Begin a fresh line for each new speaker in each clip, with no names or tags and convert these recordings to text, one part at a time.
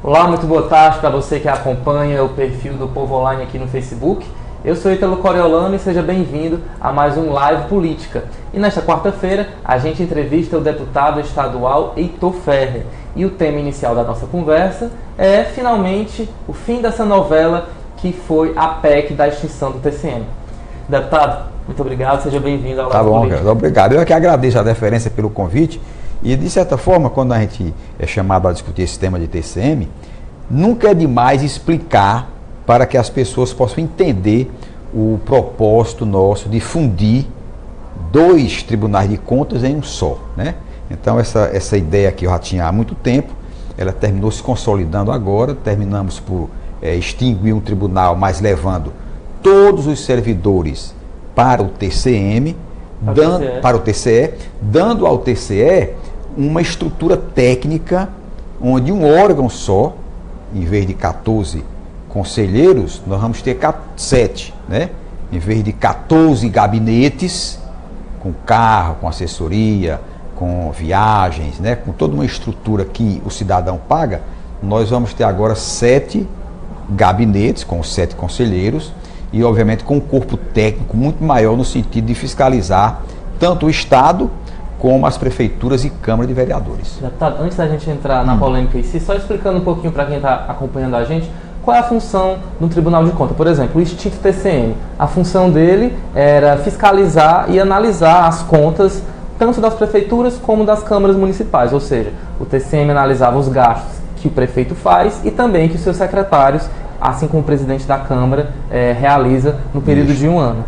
Olá, muito boa tarde para você que acompanha o perfil do Povo Online aqui no Facebook. Eu sou Ítalo Coriolano e seja bem-vindo a mais um Live Política. E nesta quarta-feira a gente entrevista o deputado estadual Heitor Ferrer. E o tema inicial da nossa conversa é, finalmente, o fim dessa novela que foi a PEC da extinção do TCM. Deputado, muito obrigado, seja bem-vindo ao Live Política.
Tá bom, obrigado. Eu que agradeço a deferência pelo convite. E, de certa forma, quando a gente é chamado a discutir esse tema de TCM, nunca é demais explicar para que as pessoas possam entender o propósito nosso de fundir dois tribunais de contas em um só, né? Então, essa ideia que eu já tinha há muito tempo, ela terminou se consolidando agora. Terminamos por extinguir um tribunal, mas levando todos os servidores para o TCM, para o TCE, dando ao TCE uma estrutura técnica onde um órgão só, em vez de 14 conselheiros, nós vamos ter 7, né? Em vez de 14 gabinetes, com carro, com assessoria, com viagens, né? Com toda uma estrutura que o cidadão paga, nós vamos ter agora 7 gabinetes, com 7 conselheiros, e obviamente com um corpo técnico muito maior no sentido de fiscalizar tanto o Estado como as prefeituras e Câmara de Vereadores.
Deputado, antes da gente entrar na polêmica em si, só explicando um pouquinho para quem está acompanhando a gente, qual é a função do Tribunal de Contas? Por exemplo, o extinto TCM, a função dele era fiscalizar e analisar as contas tanto das prefeituras como das câmaras municipais, ou seja, o TCM analisava os gastos que o prefeito faz e também que os seus secretários, assim como o presidente da Câmara, realiza no período de um ano.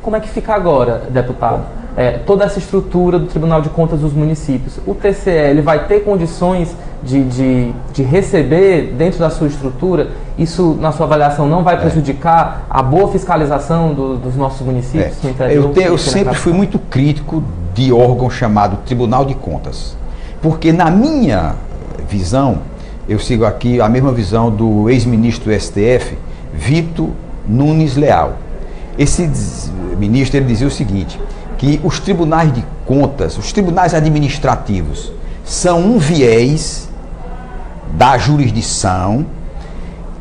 Como é que fica agora, deputado? Toda essa estrutura do Tribunal de Contas dos municípios, o TCE ele vai ter condições de receber dentro da sua estrutura? Isso, na sua avaliação, não vai prejudicar a boa fiscalização dos nossos municípios?
Eu sempre fui muito crítico de órgão chamado Tribunal de Contas, porque na minha visão, eu sigo aqui a mesma visão do ex-ministro do STF, Vitor Nunes Leal. Esse ministro ele dizia o seguinte, que os tribunais de contas, os tribunais administrativos, são um viés da jurisdição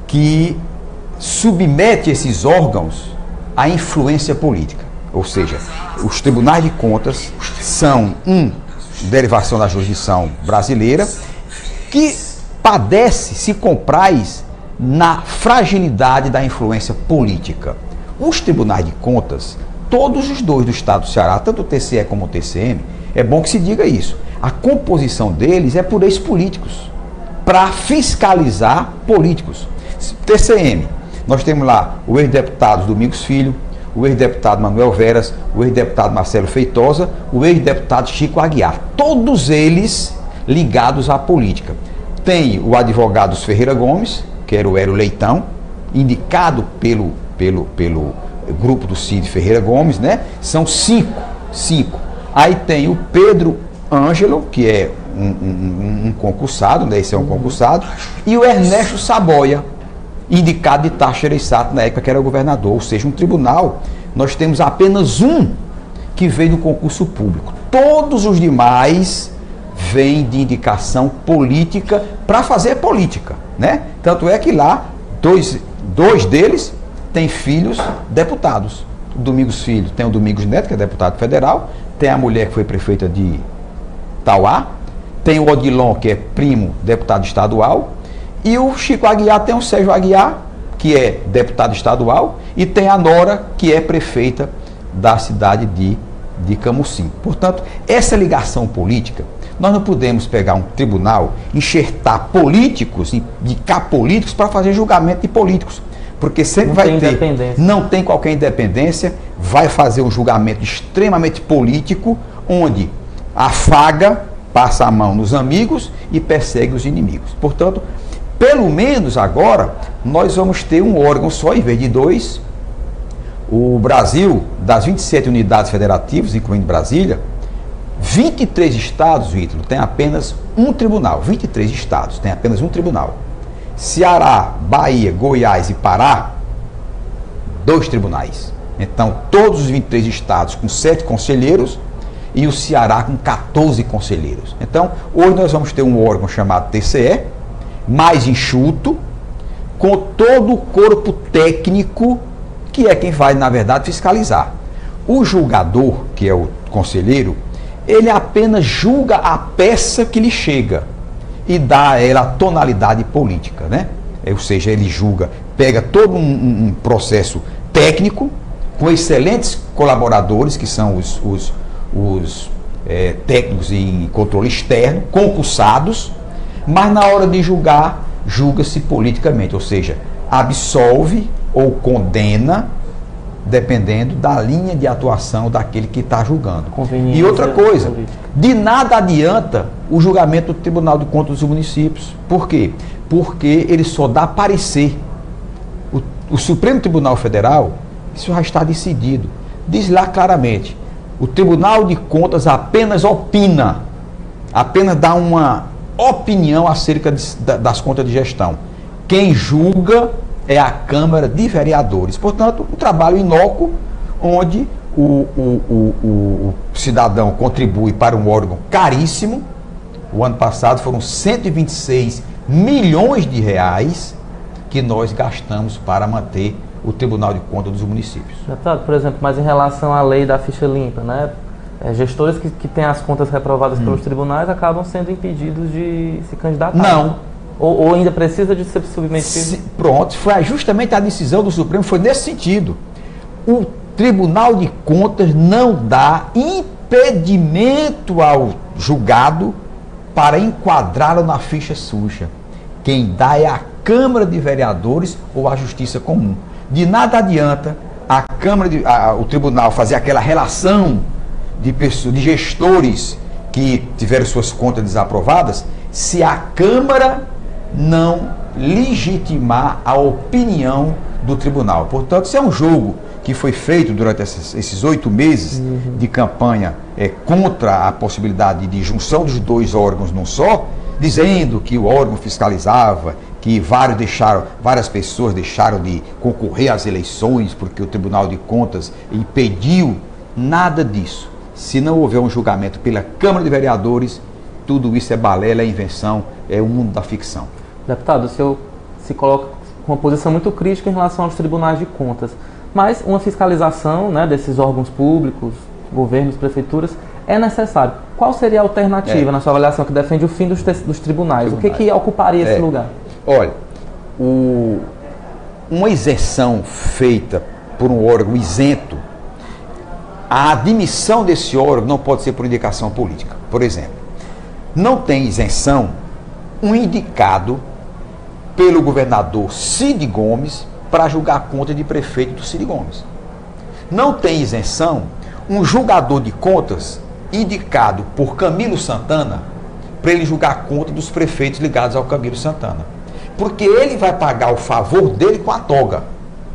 que submete esses órgãos à influência política. Ou seja, os tribunais de contas são derivação da jurisdição brasileira que padece, se compraz na fragilidade da influência política. Os tribunais de contas, todos os dois do estado do Ceará, tanto o TCE como o TCM, é bom que se diga isso, a composição deles é por ex-políticos, para fiscalizar políticos. TCM, nós temos lá o ex-deputado Domingos Filho, o ex-deputado Manuel Veras, o ex-deputado Marcelo Feitosa, o ex-deputado Chico Aguiar, todos eles ligados à política. Tem o advogado Ferreira Gomes, que era o Hélio Leitão, indicado pelo grupo do Cid Ferreira Gomes, né? São 5. Aí tem o Pedro Ângelo, que é um concursado, né? Esse é um concursado, e o Ernesto Saboia, indicado de Taxereçato na época que era governador. Ou seja, um tribunal, nós temos apenas um que veio do concurso público. Todos os demais vêm de indicação política para fazer política, né? Tanto é que lá, dois deles têm filhos deputados. O Domingos Filho tem o Domingos Neto, que é deputado federal, tem a mulher que foi prefeita de Tauá, tem o Odilon, que é primo deputado estadual, e o Chico Aguiar tem o Sérgio Aguiar, que é deputado estadual, e tem a Nora, que é prefeita da cidade de Camusim. Portanto, essa ligação política, nós não podemos pegar um tribunal, enxertar políticos, indicar políticos para fazer julgamento de políticos, porque sempre não tem qualquer independência, vai fazer um julgamento extremamente político, onde afaga, passa a mão nos amigos e persegue os inimigos. Portanto, pelo menos agora, nós vamos ter um órgão só, em vez de 2. O Brasil, das 27 unidades federativas, incluindo Brasília, 23 estados, Ítalo, tem apenas um tribunal. 23 estados tem apenas um tribunal. Ceará, Bahia, Goiás e Pará, 2 tribunais. Então, todos os 23 estados com 7 conselheiros e o Ceará com 14 conselheiros. Então, hoje nós vamos ter um órgão chamado TCE, mais enxuto, com todo o corpo técnico, que é quem vai, na verdade, fiscalizar. O julgador, que é o conselheiro, ele apenas julga a peça que lhe chega e dá a ela a tonalidade política, né? Ou seja, ele julga, pega todo um processo técnico, com excelentes colaboradores, que são os técnicos em controle externo, concursados, mas na hora de julgar, julga-se politicamente, ou seja, absolve ou condena, dependendo da linha de atuação daquele que está julgando. E outra coisa, de nada adianta o julgamento do Tribunal de Contas dos Municípios. Por quê? Porque ele só dá parecer. O Supremo Tribunal Federal, isso já está decidido, diz lá claramente, o Tribunal de Contas apenas opina, apenas dá uma opinião acerca das contas de gestão. Quem julga é a Câmara de Vereadores. Portanto, um trabalho inócuo, onde o cidadão contribui para um órgão caríssimo. O ano passado foram 126 milhões de reais que nós gastamos para manter o Tribunal de Contas dos municípios.
Deputado, por exemplo, mas em relação à lei da ficha limpa, né? Gestores que têm as contas reprovadas pelos tribunais acabam sendo impedidos de se candidatar.
Não.
Ou ainda precisa de ser submetido?
Pronto, foi justamente a decisão do Supremo, foi nesse sentido. O Tribunal de Contas não dá impedimento ao julgado para enquadrá-lo na ficha suja. Quem dá é a Câmara de Vereadores ou a Justiça Comum. De nada adianta o Tribunal fazer aquela relação de gestores que tiveram suas contas desaprovadas, se a Câmara não legitimar a opinião do tribunal. Portanto, isso é um jogo que foi feito durante esses 8 meses de campanha contra a possibilidade de junção dos dois órgãos num só, dizendo que o órgão fiscalizava, que várias pessoas deixaram de concorrer às eleições porque o Tribunal de Contas impediu. Nada disso. Se não houver um julgamento pela Câmara de Vereadores, tudo isso é balela, é invenção, é o mundo da ficção.
Deputado, o senhor se coloca com uma posição muito crítica em relação aos tribunais de contas, mas uma fiscalização, né, desses órgãos públicos, governos, prefeituras, é necessário. Qual seria a alternativa, na sua avaliação, que defende o fim dos tribunais? O que ocuparia esse lugar?
Olha, uma isenção feita por um órgão isento, a admissão desse órgão não pode ser por indicação política. Por exemplo, não tem isenção um indicado pelo governador Cid Gomes para julgar a conta de prefeito do Cid Gomes. Não tem isenção um julgador de contas indicado por Camilo Santana para ele julgar a conta dos prefeitos ligados ao Camilo Santana. Porque ele vai pagar o favor dele com a toga.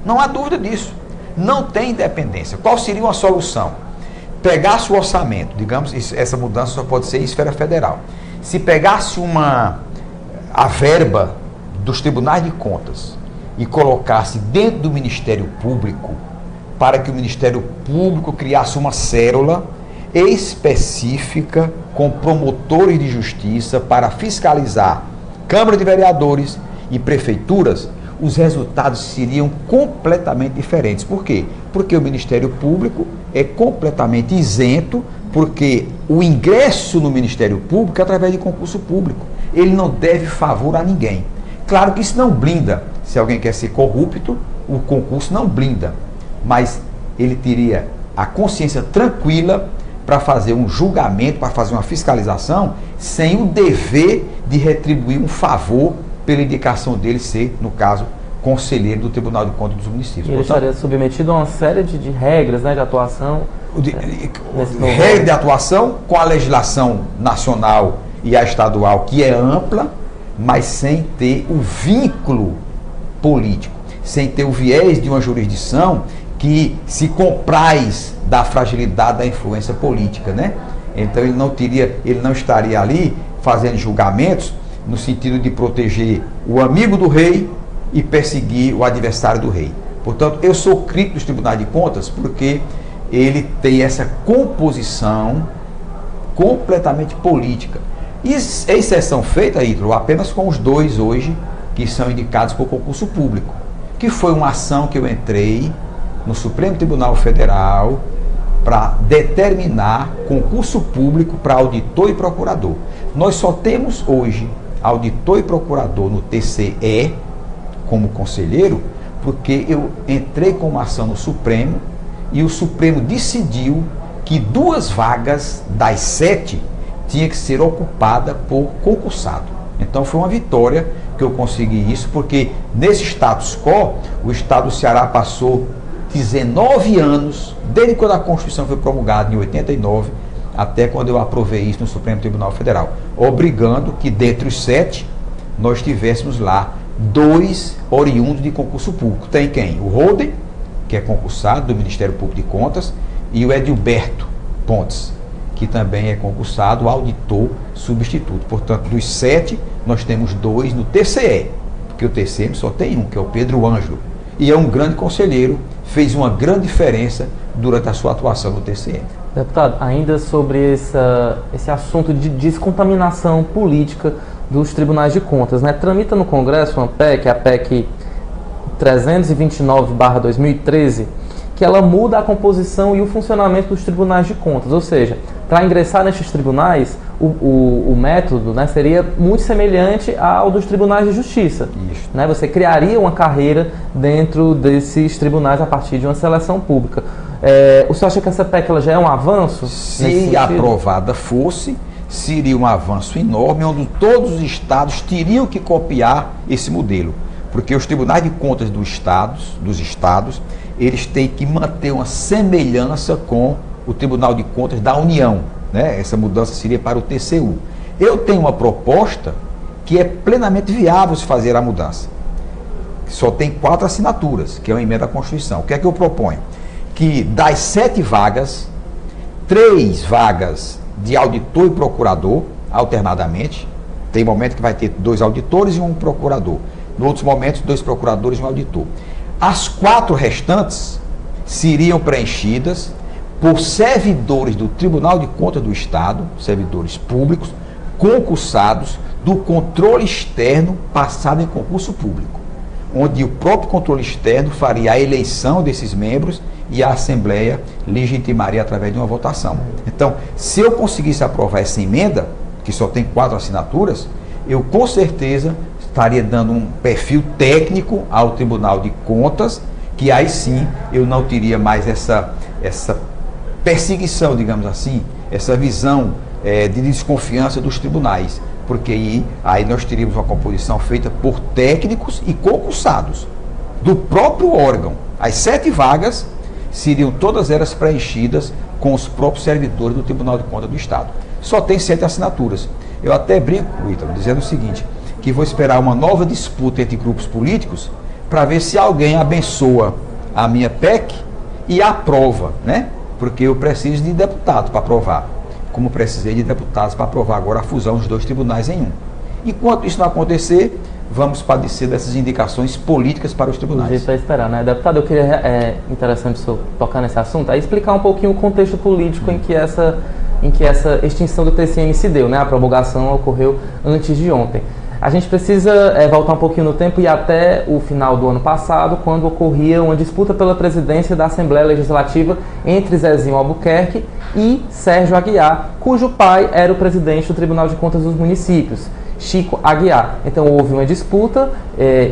Não há dúvida disso. Não tem independência. Qual seria uma solução? Pegasse o orçamento, digamos, essa mudança só pode ser em esfera federal. Se pegasse a verba dos tribunais de contas e colocasse dentro do Ministério Público, para que o Ministério Público criasse uma célula específica com promotores de justiça para fiscalizar Câmara de Vereadores e prefeituras, os resultados seriam completamente diferentes. Por quê? Porque o Ministério Público é completamente isento, porque o ingresso no Ministério Público é através de concurso público. Ele não deve favor a ninguém. Claro que isso não blinda. Se alguém quer ser corrupto, o concurso não blinda. Mas ele teria a consciência tranquila para fazer um julgamento, para fazer uma fiscalização, sem o dever de retribuir um favor pela indicação dele ser, no caso, conselheiro do Tribunal de Contas dos Municípios.
Ele estaria submetido a uma série de regras, né, de atuação.
Regra de atuação com a legislação nacional e a estadual, que é ampla, mas sem ter o vínculo político, sem ter o viés de uma jurisdição que se compraz da fragilidade da influência política, né? Então ele não estaria ali fazendo julgamentos no sentido de proteger o amigo do rei e perseguir o adversário do rei. Portanto, eu sou crítico dos tribunais de contas porque ele tem essa composição completamente política. E exceção feita, Ítalo, apenas com os dois hoje que são indicados por concurso público, que foi uma ação que eu entrei no Supremo Tribunal Federal para determinar concurso público para auditor e procurador. Nós só temos hoje auditor e procurador no TCE como conselheiro, porque eu entrei com uma ação no Supremo e o Supremo decidiu que 2 vagas das 7 tinha que ser ocupada por concursado. Então foi uma vitória que eu consegui isso, porque nesse status quo, o Estado do Ceará passou 19 anos, desde quando a Constituição foi promulgada em 89, até quando eu aprovei isso no Supremo Tribunal Federal, obrigando que dentre os 7, nós tivéssemos lá 2 oriundos de concurso público. Tem quem? O Holden, que é concursado do Ministério Público de Contas, e o Edilberto Pontes, que também é concursado, auditor substituto. Portanto, dos 7, nós temos 2 no TCE, porque o TCM só tem um, que é o Pedro Ângelo, e é um grande conselheiro, fez uma grande diferença durante a sua atuação no TCE.
Deputado, ainda sobre esse assunto de descontaminação política dos tribunais de contas, né? Tramita no Congresso uma PEC, a PEC 329/2013, que ela muda a composição e o funcionamento dos tribunais de contas, ou seja, para ingressar nesses tribunais, o método, né, seria muito semelhante ao dos tribunais de justiça. Né? Você criaria uma carreira dentro desses tribunais a partir de uma seleção pública. O senhor acha que essa PEC ela já é um avanço?
Se aprovada fosse, seria um avanço enorme, onde todos os estados teriam que copiar esse modelo. Porque os tribunais de contas dos estados, eles têm que manter uma semelhança com o Tribunal de Contas da União, né? Essa mudança seria para o TCU. Eu tenho uma proposta que é plenamente viável se fazer a mudança. Só tem 4 assinaturas, que é uma emenda à Constituição. O que é que eu proponho? Que das 7 vagas, 3 vagas de auditor e procurador, alternadamente. Tem momento que vai ter 2 auditores e um procurador. Em outros momentos, 2 procuradores e um auditor. As 4 restantes seriam preenchidas por servidores do Tribunal de Contas do Estado, servidores públicos, concursados do controle externo passado em concurso público, onde o próprio controle externo faria a eleição desses membros e a Assembleia legitimaria através de uma votação. Então, se eu conseguisse aprovar essa emenda, que só tem 4 assinaturas, eu com certeza estaria dando um perfil técnico ao Tribunal de Contas, que aí sim eu não teria mais essa perseguição, digamos assim, essa visão de desconfiança dos tribunais, porque aí nós teríamos uma composição feita por técnicos e concursados do próprio órgão. As 7 vagas seriam todas elas preenchidas com os próprios servidores do Tribunal de Contas do Estado. Só tem 7 assinaturas. Eu até brinco, Ítalo, dizendo o seguinte, que vou esperar uma nova disputa entre grupos políticos para ver se alguém abençoa a minha PEC e aprova, né? Porque eu preciso de deputados para aprovar, como precisei de deputados para aprovar agora a fusão dos 2 tribunais em um. Enquanto isso não acontecer, vamos padecer dessas indicações políticas para os tribunais.
A gente vai esperar, né? Deputado, eu queria, interessante o senhor tocar nesse assunto, aí explicar um pouquinho o contexto político em que essa extinção do TCM se deu, né? A promulgação ocorreu antes de ontem. A gente precisa voltar um pouquinho no tempo e até o final do ano passado, quando ocorria uma disputa pela presidência da Assembleia Legislativa entre Zezinho Albuquerque e Sérgio Aguiar, cujo pai era o presidente do Tribunal de Contas dos Municípios, Chico Aguiar. Então houve uma disputa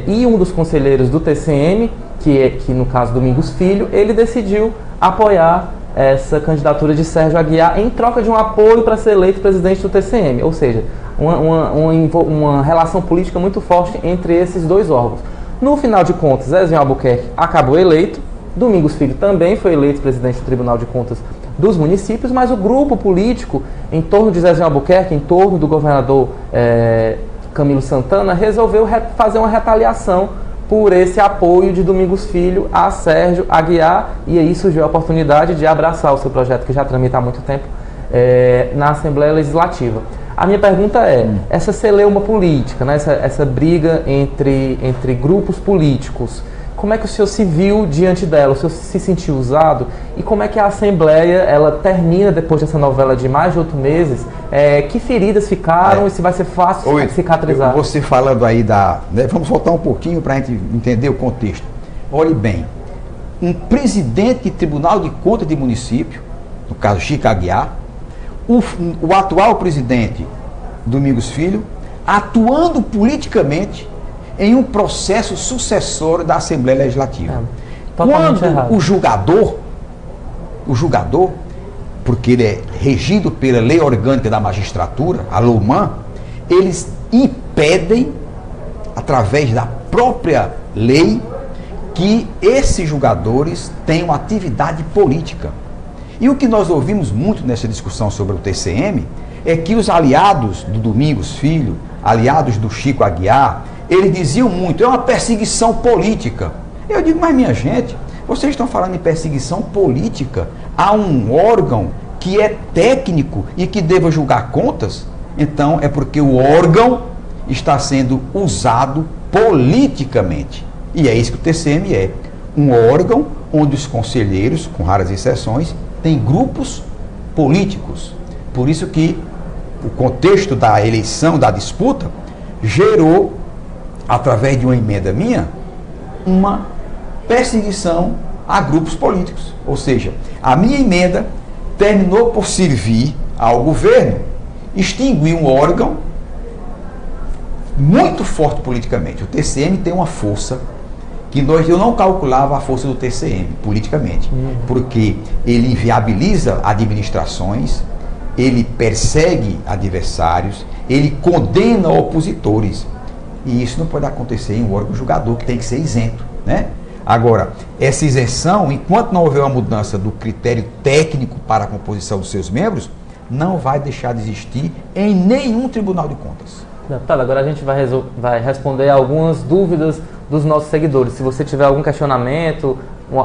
e um dos conselheiros do TCM, que no caso Domingos Filho, ele decidiu apoiar essa candidatura de Sérgio Aguiar em troca de um apoio para ser eleito presidente do TCM, ou seja, uma relação política muito forte entre esses 2 órgãos. No final de contas, Zezinho Albuquerque acabou eleito, Domingos Filho também foi eleito presidente do Tribunal de Contas dos Municípios, mas o grupo político em torno de Zezinho Albuquerque, em torno do governador Camilo Santana, resolveu fazer uma retaliação por esse apoio de Domingos Filho a Sérgio Aguiar, e aí surgiu a oportunidade de abraçar o seu projeto, que já tramita há muito tempo, na Assembleia Legislativa. A minha pergunta é, essa celeuma política, né, essa briga entre grupos políticos, como é que o senhor se viu diante dela? O senhor se sentiu usado? E como é que a Assembleia, ela termina depois dessa novela de mais de 8 meses? Que feridas ficaram e se vai ser fácil cicatrizar?
Você falando aí vamos voltar um pouquinho para a gente entender o contexto. Olhe bem, um presidente de Tribunal de Contas de município, no caso Chico Aguiar, o atual presidente Domingos Filho, atuando politicamente em um processo sucessório da Assembleia Legislativa. Quando errado. O julgador, porque ele é regido pela Lei Orgânica da Magistratura, a LOMAN, eles impedem, através da própria lei, que esses julgadores tenham atividade política. E o que nós ouvimos muito nessa discussão sobre o TCM é que os aliados do Domingos Filho, aliados do Chico Aguiar, eles diziam muito, é uma perseguição política. Eu digo, mas minha gente, vocês estão falando em perseguição política a um órgão que é técnico e que deva julgar contas? Então é porque o órgão está sendo usado politicamente. E é isso que o TCM é. Um órgão onde os conselheiros, com raras exceções, têm grupos políticos. Por isso que o contexto da eleição, da disputa, gerou, através de uma emenda minha, uma perseguição a grupos políticos. Ou seja, a minha emenda terminou por servir ao governo extinguir um órgão muito forte politicamente. O TCM tem uma força que eu não calculava a força do TCM politicamente, porque ele inviabiliza administrações, ele persegue adversários, ele condena opositores. E isso não pode acontecer em um órgão julgador, que tem que ser isento, né? Agora, essa isenção, enquanto não houver uma mudança do critério técnico para a composição dos seus membros, não vai deixar de existir em nenhum Tribunal de Contas.
Deputado, agora a gente vai responder algumas dúvidas dos nossos seguidores. Se você tiver algum questionamento,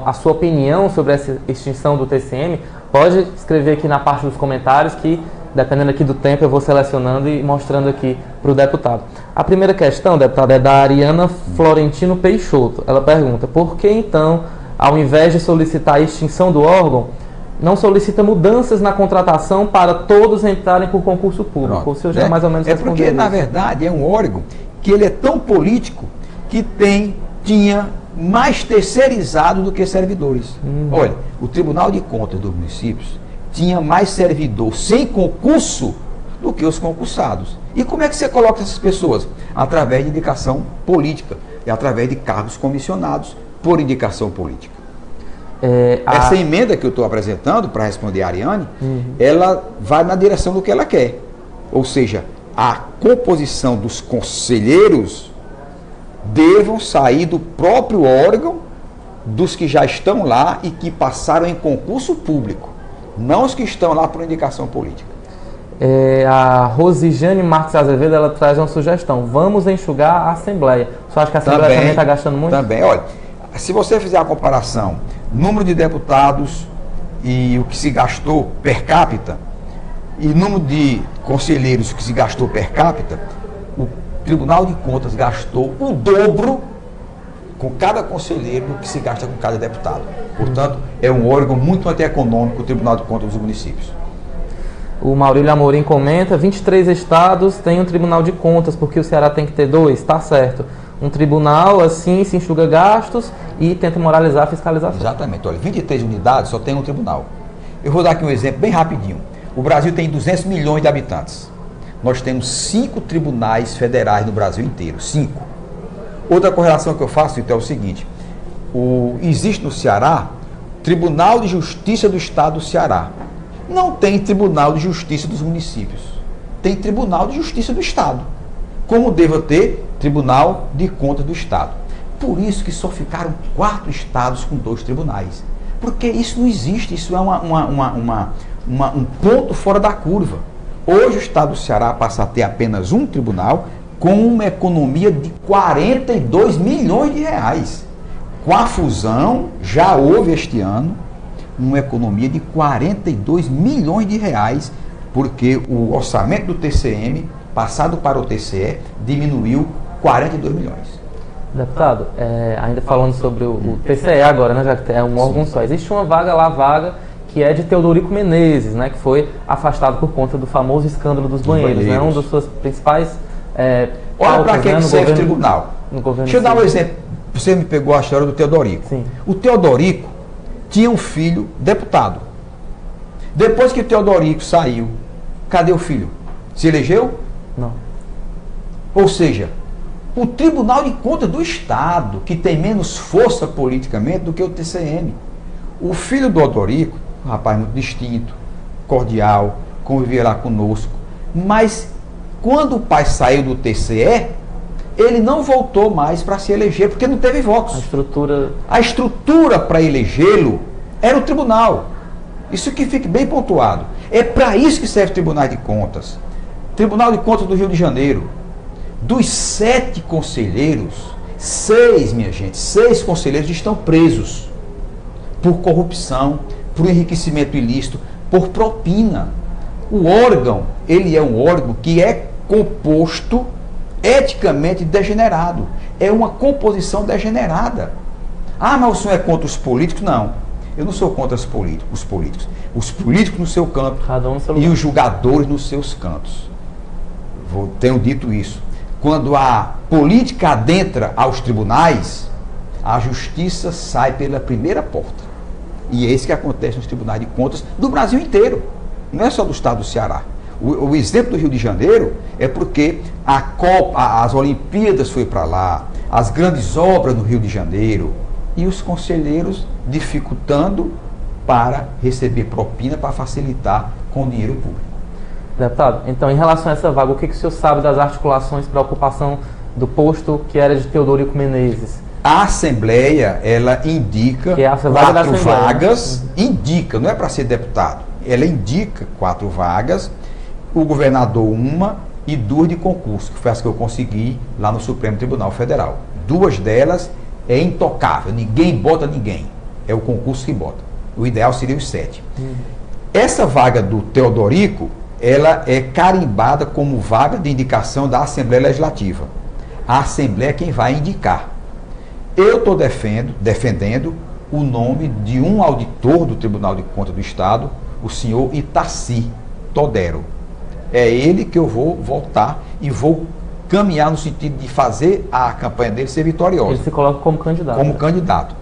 a sua opinião sobre essa extinção do TCM, pode escrever aqui na parte dos comentários que, dependendo aqui do tempo, eu vou selecionando e mostrando aqui para o deputado. A primeira questão, deputado, é da Ariana Florentino Peixoto. Ela pergunta, por que então, ao invés de solicitar a extinção do órgão, não solicita mudanças na contratação para todos entrarem por concurso público?
Pronto,
o senhor já mais ou menos respondeu
porque,
isso.
na verdade, é um órgão que ele é tão político que tinha mais terceirizado do que servidores. Olha, o Tribunal de Contas dos municípios tinha mais servidor sem concurso do que os concursados. E como é que você coloca essas pessoas? Através de indicação política, e através de cargos comissionados por indicação política. Essa emenda que eu estou apresentando para responder a Ariane, ela vai na direção do que ela quer. Ou seja, a composição dos conselheiros devam sair do próprio órgão dos que já estão lá e que passaram em concurso público, não os que estão lá por indicação política.
A Rosijane Marques Azevedo, ela traz uma sugestão: vamos enxugar a Assembleia. Você acha que a Assembleia também está gastando muito?
Também, olha, se você fizer a comparação, número de deputados e o que se gastou per capita, e número de conselheiros que se gastou per capita, o Tribunal de Contas gastou o dobro com cada conselheiro do que se gasta com cada deputado. Portanto, é um órgão muito antieconômico, o Tribunal de Contas dos municípios.
O Maurílio Amorim comenta, 23 estados têm um Tribunal de Contas, porque o Ceará tem que ter 2, tá certo. Um tribunal, assim, se enxuga gastos e tenta moralizar a fiscalização.
Exatamente. Olha, 23 unidades só tem um tribunal. Eu vou dar aqui um exemplo bem rapidinho. O Brasil tem 200 milhões de habitantes. Nós temos 5 tribunais federais no Brasil inteiro. 5. Outra correlação que eu faço, então, é o seguinte. Existe no Ceará Tribunal de Justiça do Estado do Ceará. Não tem Tribunal de Justiça dos municípios. Tem Tribunal de Justiça do Estado. Como deva ter Tribunal de Contas do Estado. Por isso que só ficaram 4 estados com 2 tribunais. Porque isso não existe, isso é um ponto fora da curva. Hoje o estado do Ceará passa a ter apenas um tribunal com uma economia de 42 milhões de reais. Com a fusão, já houve este ano uma economia de 42 milhões de reais, porque o orçamento do TCM, passado para o TCE, diminuiu 42 milhões.
Deputado, ainda falando sobre o TCE agora, né, já que é um órgão só, existe uma vaga que é de Teodorico Menezes, né, que foi afastado por conta do famoso escândalo dos banheiros, né, uma das suas principais
Olha para que serve o tribunal. Deixa eu dar um
civil.
exemplo. Você me pegou a história do Teodorico.
Sim.
O Teodorico tinha um filho deputado. Depois que o Teodorico saiu, cadê o filho? Se elegeu?
Não.
Ou seja, o Tribunal de Contas do Estado, que tem menos força politicamente do que o TCM. O filho do Teodorico, um rapaz muito distinto, cordial, convivia lá conosco, mas quando o pai saiu do TCE, ele não voltou mais para se eleger, porque não teve votos. A estrutura para elegê-lo era o tribunal. Isso que fique bem pontuado. É para isso que serve o Tribunal de Contas. Tribunal de Contas do Rio de Janeiro. Dos 7 conselheiros, 6, minha gente, 6 conselheiros estão presos por corrupção, por enriquecimento ilícito, por propina. O órgão, ele é um órgão que é composto eticamente degenerado. É uma composição degenerada. Ah, mas o senhor é contra os políticos? Não. Eu não sou contra os políticos. Os políticos no seu canto e os julgadores nos seus cantos. Tenho dito isso. Quando a política adentra aos tribunais, a justiça sai pela primeira porta. E é isso que acontece nos tribunais de contas do Brasil inteiro. Não é só do estado do Ceará. O exemplo do Rio de Janeiro é porque as Olimpíadas foi para lá, as grandes obras no Rio de Janeiro, e os conselheiros dificultando para receber propina para facilitar com dinheiro público.
Deputado, então, em relação a essa vaga, o que o senhor sabe das articulações para a ocupação do posto que era de Teodorico Menezes?
A Assembleia, ela indica
que é a
4 vagas, indica, não é para ser deputado, ela indica 4 vagas, o governador 1 e 2 de concurso, que foi as que eu consegui lá no Supremo Tribunal Federal. 2 delas é intocável, ninguém bota ninguém, é o concurso que bota. O ideal seria os 7. Essa vaga do Teodorico, ela é carimbada como vaga de indicação da Assembleia Legislativa. A Assembleia é quem vai indicar. Eu estou defendendo o nome de um auditor do Tribunal de Contas do Estado, o senhor Itaci Todero. É ele que eu vou votar e vou caminhar no sentido de fazer a campanha dele ser vitoriosa.
Ele se coloca como candidato.
Como candidato.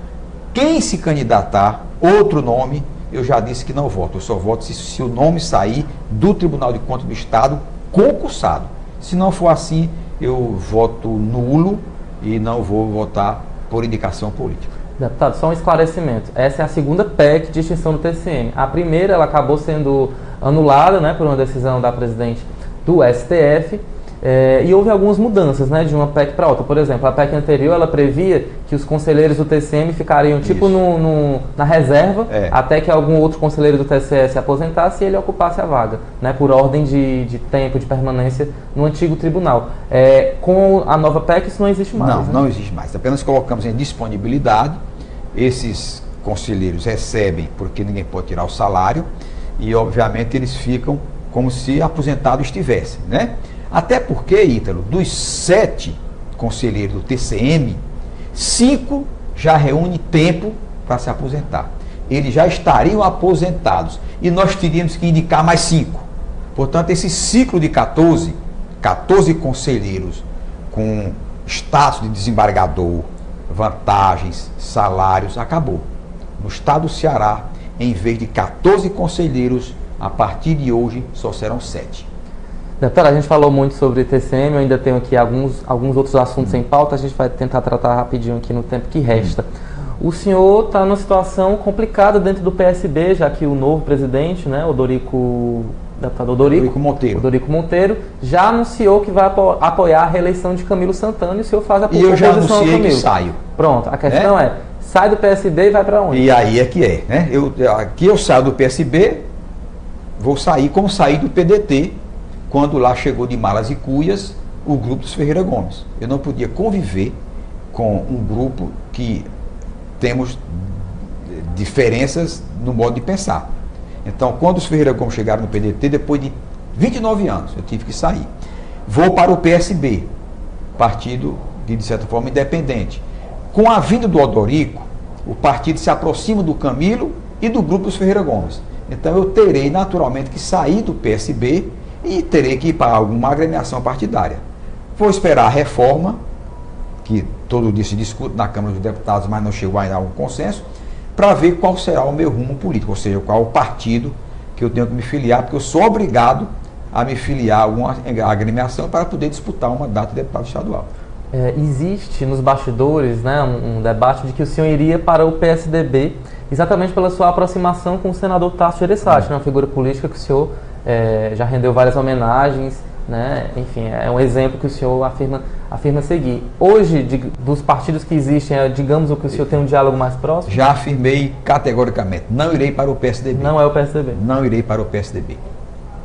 Quem se candidatar, outro nome, eu já disse que não voto. Eu só voto se o nome sair do Tribunal de Contas do Estado concursado. Se não for assim, eu voto nulo e não vou votar por indicação política.
Deputado, só um esclarecimento. Essa é a segunda PEC de extinção do TCM. A primeira, ela acabou sendo anulada, né, por uma decisão da presidente do STF, e houve algumas mudanças, né, de uma PEC para outra. Por exemplo, a PEC anterior, ela previa que os conselheiros do TCM ficariam tipo na reserva, até que algum outro conselheiro do TCE se aposentasse e ele ocupasse a vaga, né, por ordem de tempo de permanência no antigo tribunal. Com a nova PEC isso não existe mais.
Não,
né?
Não existe mais. Apenas colocamos em disponibilidade. Esses conselheiros recebem porque ninguém pode tirar o salário e, obviamente, eles ficam como se aposentado estivesse, né? Até porque, Ítalo, dos 7 conselheiros do TCM, 5 já reúnem tempo para se aposentar. Eles já estariam aposentados e nós teríamos que indicar mais 5. Portanto, esse ciclo de 14 conselheiros com status de desembargador, vantagens, salários, acabou. No estado do Ceará, em vez de 14 conselheiros, a partir de hoje só serão 7.
Deputado, a gente falou muito sobre TCM, eu ainda tenho aqui alguns outros assuntos em pauta, a gente vai tentar tratar rapidinho aqui no tempo que resta. O senhor está numa situação complicada dentro do PSB, já que o novo presidente, né, deputado Odorico Monteiro, já anunciou que vai apoiar a reeleição de Camilo Santana e o senhor faz a
oposição. E eu já anunciei que saio.
Pronto, a questão é, sai do PSB e vai para onde?
E aí é que é, né? Aqui eu saio do PSB, vou sair como saí do PDT, quando lá chegou de malas e cuias o grupo dos Ferreira Gomes. Eu não podia conviver com um grupo que temos diferenças no modo de pensar. Então, quando os Ferreira Gomes chegaram no PDT, depois de 29 anos, eu tive que sair. Vou para o PSB, partido de certa forma, independente. Com a vinda do Odorico, o partido se aproxima do Camilo e do grupo dos Ferreira Gomes. Então eu terei naturalmente que sair do PSB e terei que ir para alguma agremiação partidária. Vou esperar a reforma, que todo dia se discute na Câmara dos Deputados, mas não chegou ainda a um consenso, para ver qual será o meu rumo político, ou seja, qual o partido que eu tenho que me filiar, porque eu sou obrigado a me filiar a alguma agremiação para poder disputar um mandato de deputado estadual.
Existe nos bastidores, né, um debate de que o senhor iria para o PSDB exatamente pela sua aproximação com o senador Tasso Gereissati, uma figura política que o senhor já rendeu várias homenagens, né? Enfim, é um exemplo que o senhor afirma seguir. Hoje, dos partidos que existem, digamos o que o senhor tem um diálogo mais próximo?
Já afirmei categoricamente, não irei para o PSDB.
Não é o PSDB?
Não irei para o PSDB.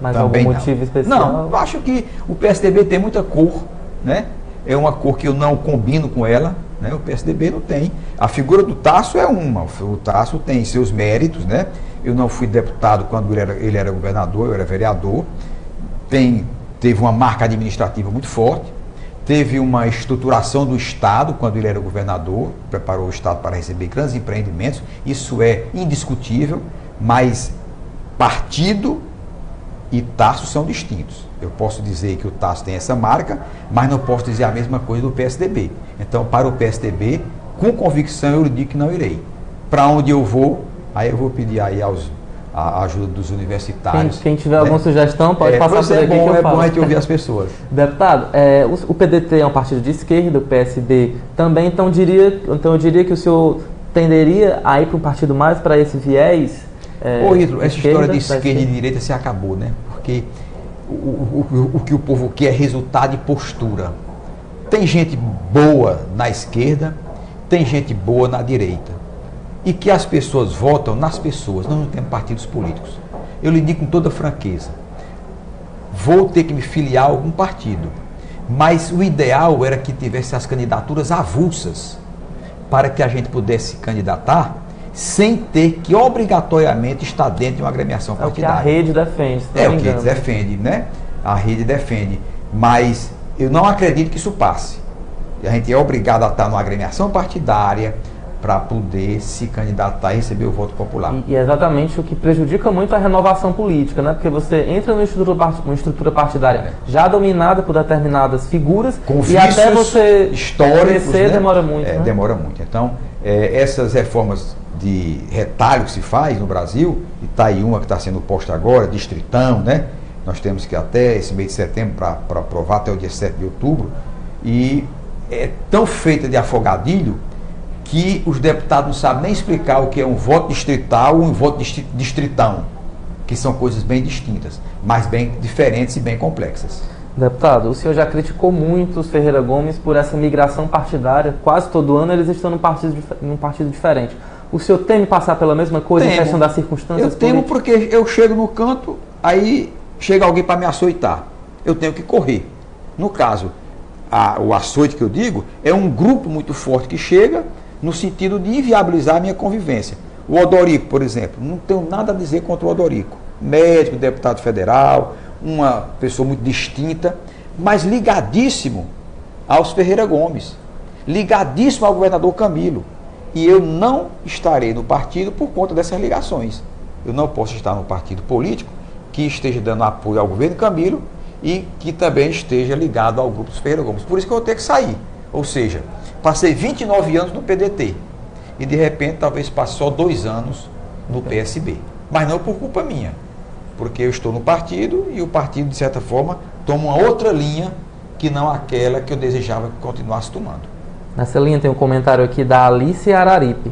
Mas
também
algum motivo especial?
Não, eu acho que o PSDB tem muita cor, né? É uma cor que eu não combino com ela, né? O PSDB não tem. A figura do Tasso é uma, o Tasso tem seus méritos, né? Eu não fui deputado quando ele era governador, eu era vereador. Teve uma marca administrativa muito forte, teve uma estruturação do Estado quando ele era governador, preparou o Estado para receber grandes empreendimentos, isso é indiscutível, mas partido e Tasso são distintos. Eu posso dizer que o Tasso tem essa marca, mas não posso dizer a mesma coisa do PSDB. Então, para o PSDB, com convicção, eu lhe digo que não irei. Para onde eu vou, aí eu vou pedir aí a ajuda dos universitários.
Quem tiver alguma sugestão pode passar por aqui que eu falo.
É bom a gente ouvir as pessoas.
Deputado, o PDT é um partido de esquerda, o PSB também, então eu diria que o senhor tenderia a ir para um partido mais para esse viés?
Ô, Ítalo, essa história de esquerda e de direita se acabou, né? Porque o que o povo quer é resultado e postura. Tem gente boa na esquerda, tem gente boa na direita. E que as pessoas votam nas pessoas, nós não temos partidos políticos. Eu lhe digo com toda franqueza, vou ter que me filiar a algum partido, mas o ideal era que tivesse as candidaturas avulsas, para que a gente pudesse se candidatar sem ter que obrigatoriamente estar dentro de uma agremiação partidária.
É o que a rede defende.
É o que defende, né? A rede defende, mas eu não acredito que isso passe. A gente é obrigado a estar numa agremiação partidária, para poder se candidatar e receber o voto popular.
E é exatamente o que prejudica muito a renovação política, né? Porque você entra numa estrutura partidária já dominada por determinadas figuras
com
e até você
históricos,
crescer, né? Demora muito. Né?
Demora muito. Então, essas reformas de retalho que se faz no Brasil, e está aí uma que está sendo posta agora, distritão, né? Nós temos que até esse mês de setembro para aprovar até o dia 7 de outubro, e é tão feita de afogadilho que os deputados não sabem nem explicar o que é um voto distrital ou um voto distritão, que são coisas bem distintas, mas bem diferentes e bem complexas.
Deputado, o senhor já criticou muito os Ferreira Gomes por essa migração partidária. Quase todo ano eles estão num partido diferente. O senhor teme passar pela mesma coisa em questão das circunstâncias políticas?
Eu temo porque eu chego no canto, aí chega alguém para me açoitar. Eu tenho que correr. No caso, o açoite que eu digo é um grupo muito forte que chega no sentido de inviabilizar a minha convivência. O Odorico, por exemplo, não tenho nada a dizer contra o Odorico. Médico, deputado federal, uma pessoa muito distinta, mas ligadíssimo aos Ferreira Gomes, ligadíssimo ao governador Camilo. E eu não estarei no partido por conta dessas ligações. Eu não posso estar no partido político que esteja dando apoio ao governo Camilo e que também esteja ligado ao grupo dos Ferreira Gomes. Por isso que eu vou ter que sair. Ou seja, passei 29 anos no PDT e de repente talvez passe só 2 anos no PSB. Mas não por culpa minha, porque eu estou no partido e o partido, de certa forma, toma uma outra linha que não aquela que eu desejava que continuasse tomando.
Nessa linha tem um comentário aqui da Alice Araripe.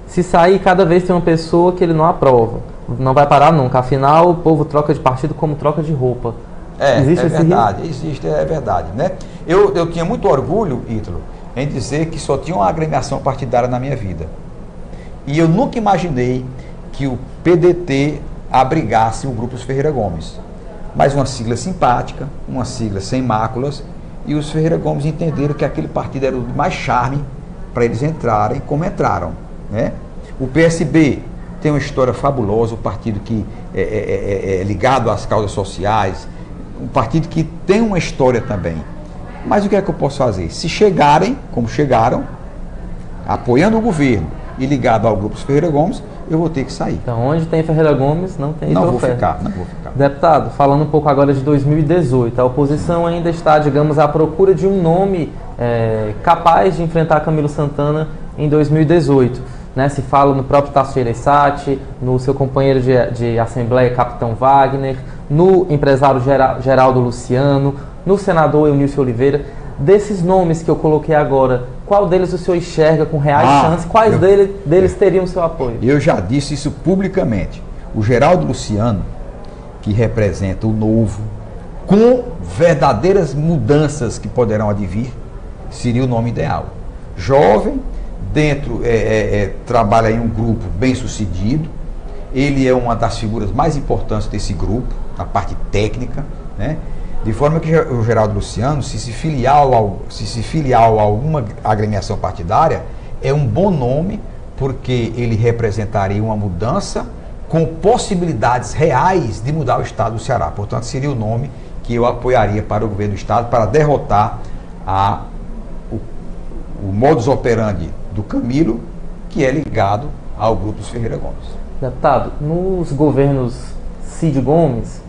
Se sair, cada vez tem uma pessoa que ele não aprova. Não vai parar nunca. Afinal, o povo troca de partido como troca de roupa.
Existe esse verdade, risco? Existe, é verdade. Né? Eu tinha muito orgulho, Ítalo, em dizer que só tinha uma agremiação partidária na minha vida. E eu nunca imaginei que o PDT abrigasse o grupo dos Ferreira Gomes. Mas uma sigla simpática, uma sigla sem máculas, e os Ferreira Gomes entenderam que aquele partido era o de mais charme para eles entrarem, como entraram. Né? O PSB tem uma história fabulosa, um partido que é ligado às causas sociais, um partido que tem uma história também. Mas o que é que eu posso fazer? Se chegarem, como chegaram, apoiando o governo e ligado ao Grupo Ferreira Gomes, eu vou ter que sair.
Então, onde tem Ferreira Gomes, não tem
Não
Heitor
vou
Ferro.
ficar, não vou ficar.
Deputado, falando um pouco agora de 2018, a oposição ainda está, digamos, à procura de um nome capaz de enfrentar Camilo Santana em 2018. Né? Se fala no próprio Tasso Gereissati, no seu companheiro de Assembleia, Capitão Wagner, no empresário Geraldo Luciano, no senador Eunício Oliveira. Desses nomes que eu coloquei agora, qual deles o senhor enxerga com reais chances? Quais deles teriam seu apoio?
Eu já disse isso publicamente. O Geraldo Luciano, que representa o novo, com verdadeiras mudanças que poderão advir, seria o nome ideal. Jovem, trabalha em um grupo bem sucedido, ele é uma das figuras mais importantes desse grupo, na parte técnica, né? De forma que o Geraldo Luciano, se se filiar a alguma agremiação partidária, é um bom nome, porque ele representaria uma mudança com possibilidades reais de mudar o estado do Ceará. Portanto, seria o nome que eu apoiaria para o governo do estado, para derrotar o modus operandi do Camilo, que é ligado ao Grupo dos Ferreira Gomes.
Deputado, nos governos Cid Gomes,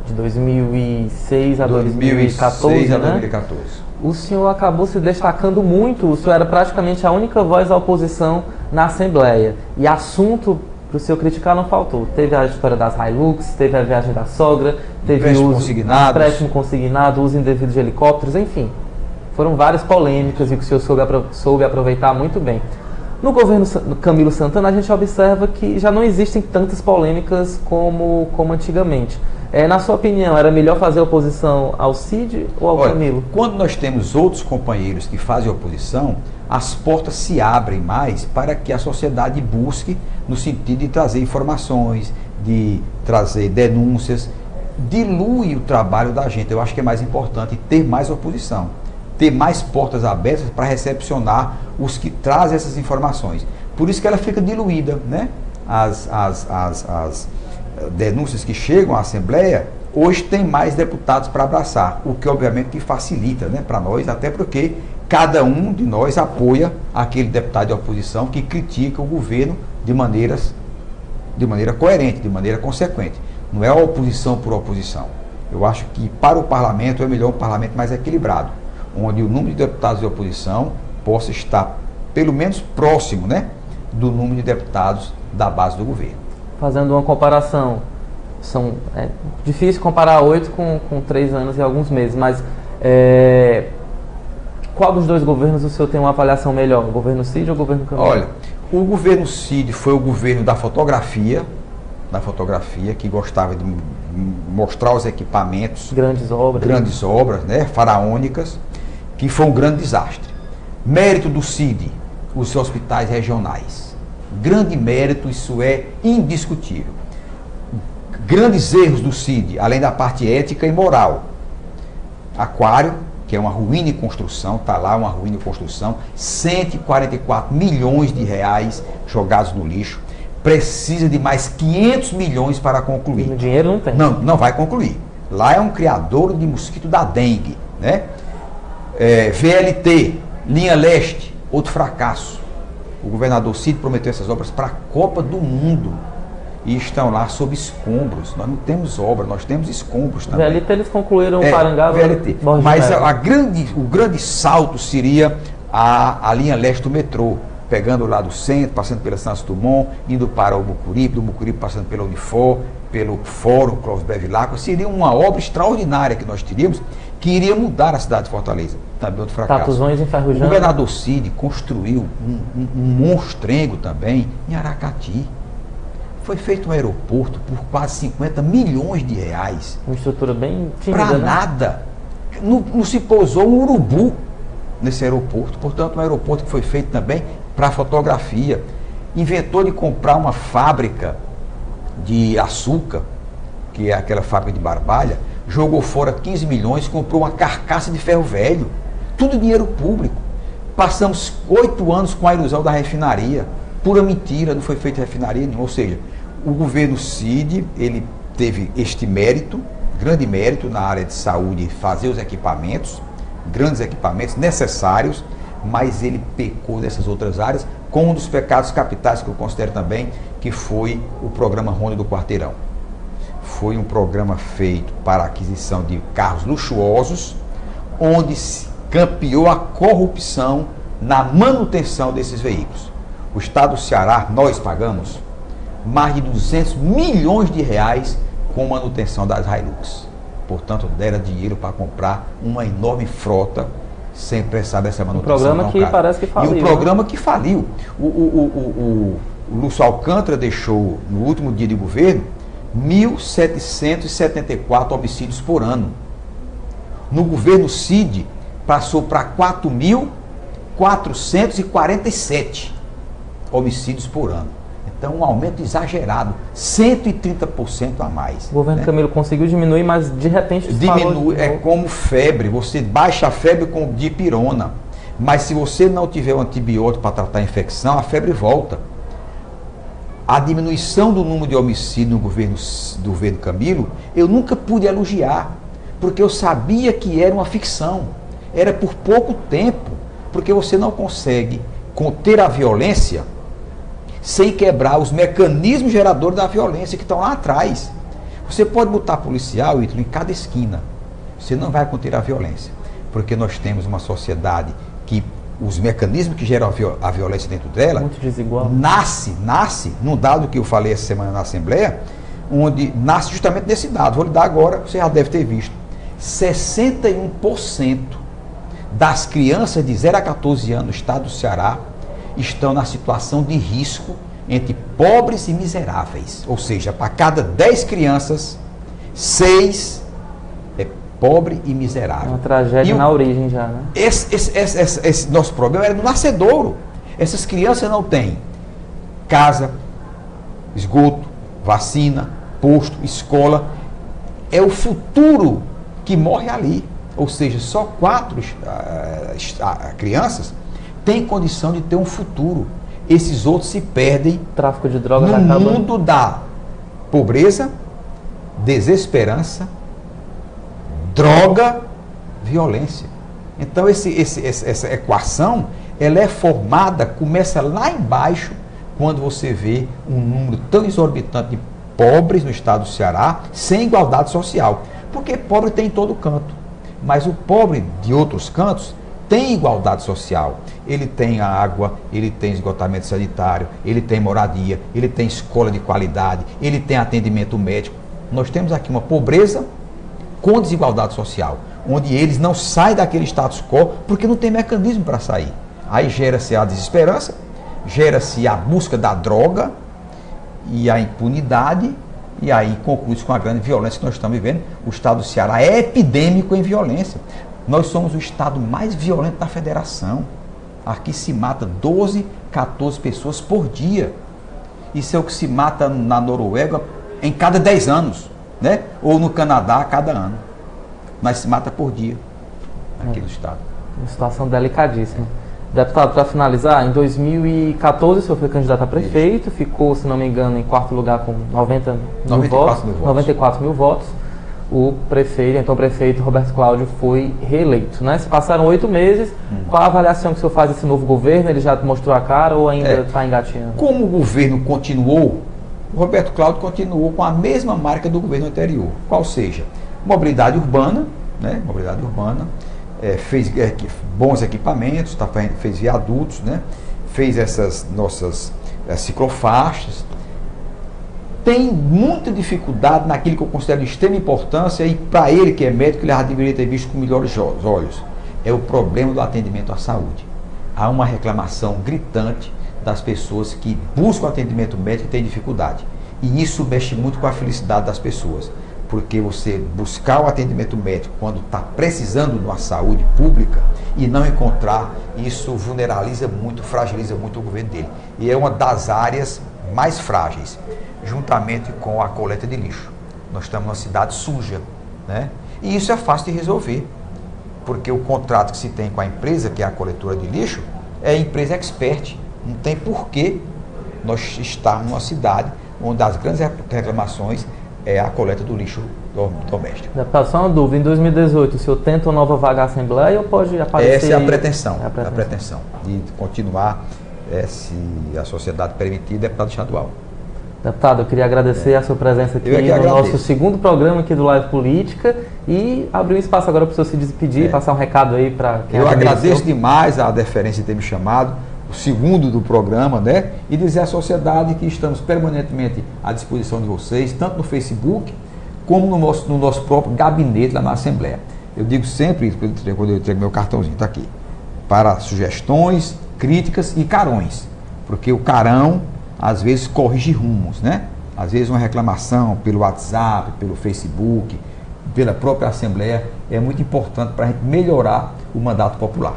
de 2006 a 2014, né?
2014.
O senhor acabou se destacando muito, o senhor era praticamente a única voz da oposição na Assembleia. E assunto para o senhor criticar não faltou. Teve a história das Hilux, teve a viagem da sogra, teve o empréstimo consignado, uso indevido de helicópteros, enfim. Foram várias polêmicas e que o senhor soube aproveitar muito bem. No governo Camilo Santana, a gente observa que já não existem tantas polêmicas como antigamente. Na sua opinião, era melhor fazer oposição ao Cid ou ao Camilo?
Quando nós temos outros companheiros que fazem oposição, as portas se abrem mais para que a sociedade busque no sentido de trazer informações, de trazer denúncias, dilui o trabalho da gente. Eu acho que é mais importante ter mais oposição, ter mais portas abertas para recepcionar os que trazem essas informações. Por isso que ela fica diluída, né? As denúncias que chegam à Assembleia, hoje tem mais deputados para abraçar, o que obviamente que facilita, né, para nós, até porque cada um de nós apoia aquele deputado de oposição que critica o governo de maneira coerente, de maneira consequente. Não é a oposição por oposição. Eu acho que para o parlamento é melhor um parlamento mais equilibrado, onde o número de deputados de oposição possa estar pelo menos próximo, né, do número de deputados da base do governo.
Fazendo uma comparação, é difícil comparar 8 com 3 anos e alguns meses, mas qual dos dois governos o senhor tem uma avaliação melhor? O governo Cid ou o governo Camilo?
Olha, o governo Cid foi o governo da fotografia, que gostava de mostrar os equipamentos.
Grandes obras,
né, faraônicas, que foi um grande desastre. Mérito do Cid, os hospitais regionais. Grande mérito, isso é indiscutível. Grandes erros do Cid, além da parte ética e moral. Aquário, que é uma ruína em construção, está lá uma ruína em construção, 144 milhões de reais jogados no lixo, precisa de mais 500 milhões para concluir.
E o dinheiro não tem.
Não vai concluir. Lá é um criador de mosquito da dengue, né? VLT, linha leste, outro fracasso. O governador Cid prometeu essas obras para a Copa do Mundo e estão lá sob escombros. Nós não temos obra, nós temos escombros também.
VLT eles concluíram o Parangaba.
VLT. Mas o grande salto seria a linha leste do metrô, pegando lá do centro, passando pela Santos Dumont, indo para o Mucuripe, do Mucuripe passando pela Unifor, pelo Fórum Clóvis Bevilacqua. Seria uma obra extraordinária que nós teríamos, que iria mudar a cidade de Fortaleza. Também outro fracasso.
Tatuzões enferrujados.
O governador Cid construiu um monstrengo também em Aracati. Foi feito um aeroporto por quase 50 milhões de reais.
Uma estrutura bem tímida,
para
né?
nada. Não se pousou um urubu nesse aeroporto. Portanto, um aeroporto que foi feito também para fotografia. Inventou de comprar uma fábrica de açúcar, que é aquela fábrica de Barbalha, jogou fora 15 milhões, comprou uma carcaça de ferro velho. Tudo dinheiro público. Passamos 8 anos com a ilusão da refinaria. Pura mentira, não foi feita refinaria nenhuma. Ou seja, o governo Cid, ele teve este mérito, grande mérito na área de saúde, fazer os equipamentos, grandes equipamentos necessários, mas ele pecou dessas outras áreas, com um dos pecados capitais que eu considero também, que foi o programa Ronda do Quarteirão. Foi um programa feito para a aquisição de carros luxuosos, onde se campeou a corrupção na manutenção desses veículos. O Estado do Ceará, nós pagamos mais de 200 milhões de reais com manutenção das Hilux. Portanto, dera dinheiro para comprar uma enorme frota sem precisar dessa manutenção.
Um programa que parece que faliu.
E um programa que faliu. O Lúcio Alcântara deixou, no último dia de governo, 1.774 homicídios por ano. No governo Cid, passou para 4.447 homicídios por ano. Então, um aumento exagerado, 130% a mais.
O governo Camilo conseguiu diminuir, mas de repente
diminui, é como febre. Você baixa a febre com dipirona, mas se você não tiver um antibiótico para tratar a infecção, a febre volta. A diminuição do número de homicídios no governo do governo Camilo, eu nunca pude elogiar, porque eu sabia que era uma ficção. Era por pouco tempo, porque você não consegue conter a violência sem quebrar os mecanismos geradores da violência que estão lá atrás. Você pode botar policial, Ítalo, em cada esquina. Você não vai conter a violência, porque nós temos uma sociedade que os mecanismos que geram a violência dentro dela
muito desigual.
nasce, num dado que eu falei essa semana na Assembleia, onde nasce justamente nesse dado. Vou lhe dar agora, você já deve ter visto. 61% das crianças de 0 a 14 anos no estado do Ceará estão na situação de risco entre pobres e miseráveis. Ou seja, para cada 10 crianças, 6 é pobre e miserável.
É uma tragédia na origem já, né?
Esse nosso problema era no nascedouro. Essas crianças não têm casa, esgoto, vacina, posto, escola. É o futuro que morre ali. Ou seja, só 4 crianças têm condição de ter um futuro. Esses outros se perdem
tráfico de drogas
no mundo da pobreza, desesperança, droga, violência. Então essa equação, ela é formada, começa lá embaixo, quando você vê um número tão exorbitante de pobres no estado do Ceará, sem igualdade social. Porque pobre tem em todo canto. Mas o pobre de outros cantos tem igualdade social. Ele tem água, ele tem esgotamento sanitário, ele tem moradia, ele tem escola de qualidade, ele tem atendimento médico. Nós temos aqui uma pobreza com desigualdade social, onde eles não saem daquele status quo porque não tem mecanismo para sair. Aí gera-se a desesperança, gera-se a busca da droga e a impunidade, e aí conclui-se com a grande violência que nós estamos vivendo. O estado do Ceará é epidêmico em violência. Nós somos o estado mais violento da federação. Aqui se mata 12, 14 pessoas por dia. Isso é o que se mata na Noruega em cada 10 anos, né? Ou no Canadá a cada ano. Mas se mata por dia aqui no estado.
Uma situação delicadíssima. Deputado, para finalizar, em 2014 o senhor foi candidato a prefeito, ficou, se não me engano, em 4º lugar com 94 mil votos. O prefeito, então o prefeito Roberto Cláudio, foi reeleito, né? Se passaram 8 meses, qual a avaliação que o senhor faz desse novo governo? Ele já mostrou a cara ou ainda está engatinhando?
Como o governo continuou, o Roberto Cláudio continuou com a mesma marca do governo anterior, qual seja, mobilidade urbana, né? Mobilidade urbana, fez bons equipamentos, fez viadutos, né? Fez essas nossas ciclofaixas. Tem muita dificuldade naquilo que eu considero de extrema importância, e para ele que é médico, ele já deveria ter visto com melhores olhos. É o problema do atendimento à saúde. Há uma reclamação gritante das pessoas que buscam atendimento médico e têm dificuldade. E isso mexe muito com a felicidade das pessoas. Porque você buscar o atendimento médico quando está precisando de uma saúde pública e não encontrar, isso vulnerabiliza muito, fragiliza muito o governo dele. E é uma das áreas mais frágeis, juntamente com a coleta de lixo. Nós estamos numa cidade suja, né? E isso é fácil de resolver, porque o contrato que se tem com a empresa, que é a coletora de lixo, é a empresa expert. Não tem porquê nós estarmos numa cidade onde as grandes reclamações é a coleta do lixo doméstico.
Deputado, só uma dúvida, em 2018 o senhor tenta uma nova vaga à Assembleia ou pode aparecer?
Essa é a pretensão de continuar, se a sociedade permitir, deputado estadual.
Deputado, eu queria agradecer a sua presença aqui no nosso segundo programa aqui do Live Política e abrir um espaço agora para o senhor se despedir, passar um recado aí para quem
Eu agradeço demais a deferência de ter me chamado, o segundo do programa, né? E dizer à sociedade que estamos permanentemente à disposição de vocês, tanto no Facebook, como no nosso próprio gabinete lá na Assembleia. Eu digo sempre, quando eu entrego meu cartãozinho, está aqui, para sugestões, críticas e carões, porque o carão às vezes corrige rumos, né? Às vezes uma reclamação pelo WhatsApp, pelo Facebook, pela própria Assembleia, é muito importante para a gente melhorar o mandato popular.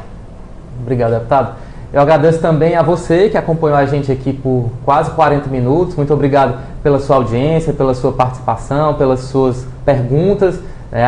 Obrigado, deputado. Eu agradeço também a você que acompanhou a gente aqui por quase 40 minutos. Muito obrigado pela sua audiência, pela sua participação, pelas suas perguntas.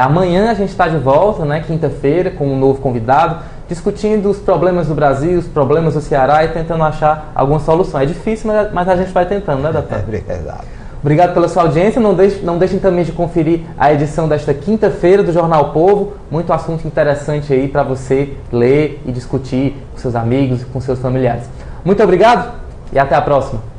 Amanhã a gente está de volta, né, quinta-feira, com um novo convidado, discutindo os problemas do Brasil, os problemas do Ceará e tentando achar alguma solução. É difícil, mas a gente vai tentando, né, deputado?
É verdade.
Obrigado pela sua audiência. Não deixem também de conferir a edição desta quinta-feira do Jornal Povo. Muito assunto interessante aí para você ler e discutir com seus amigos e com seus familiares. Muito obrigado e até a próxima.